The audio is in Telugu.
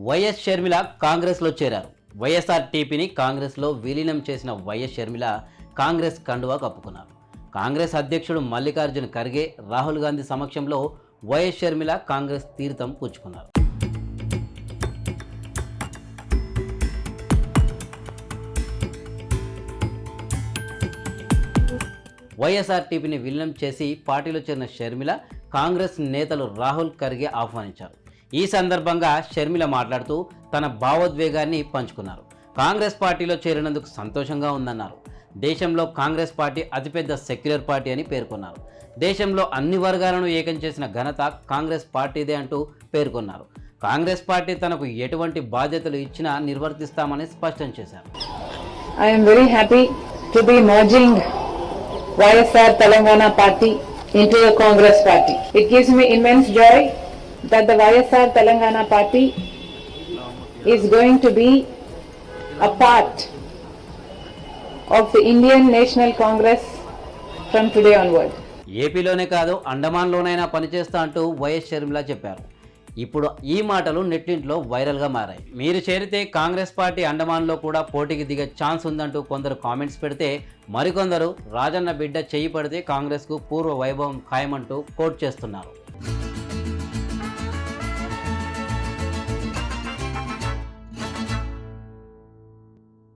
వైఎస్ షర్మిల కాంగ్రెస్లో చేరారు. వైఎస్ఆర్టీపీని కాంగ్రెస్లో విలీనం చేసిన వైఎస్ షర్మిల కాంగ్రెస్ కండువా కప్పుకున్నారు. కాంగ్రెస్ అధ్యక్షుడు మల్లికార్జున ఖర్గే, రాహుల్ గాంధీ సమక్షంలో వైఎస్ షర్మిల కాంగ్రెస్ తీర్థం పుచ్చుకున్నారు. వైఎస్ఆర్టీపీని విలీనం చేసి పార్టీలో చేరిన షర్మిల కాంగ్రెస్ నేతలు రాహుల్ ఖర్గే ఆహ్వానించారు. ఈ సందర్భంగా షర్మిల మాట్లాడుతూ తన భావోద్వేగాన్ని పంచుకున్నారు. కాంగ్రెస్ పార్టీలో చేరినందుకు సంతోషంగా ఉందన్నారు. దేశంలో కాంగ్రెస్ పార్టీ అతిపెద్ద సెక్యులర్ పార్టీ అని పేర్కొన్నారు. దేశంలో అన్ని వర్గాలను ఏకం చేసిన ఘనత కాంగ్రెస్ పార్టీదే అంటూ పేర్కొన్నారు. కాంగ్రెస్ పార్టీ తనకు ఎటువంటి బాధ్యతలు ఇచ్చినా నిర్వర్తిస్తామని స్పష్టం చేశారు. I am very happy to be merging YSR Telangana party into the Congress party. It gives me immense joy that the YSR Telangana party is going to be a part of the Indian National Congress from today onward. ఏపీలోనే కాదు అండమాన్లోనైనా పనిచేస్తా అంటూ వైఎస్ షర్మిల చెప్పారు. ఇప్పుడు ఈ మాటలు నెట్టింట్లో వైరల్గా మారాయి. మీరు చేరితే కాంగ్రెస్ పార్టీ అండమాన్లో కూడా పోటీకి దిగే ఛాన్స్ ఉందంటూ కొందరు కామెంట్స్ పెడితే, మరికొందరు రాజన్న బిడ్డ చెయ్యి పడితే కాంగ్రెస్కు పూర్వ వైభవం ఖాయమంటూ కోట్ చేస్తున్నారు.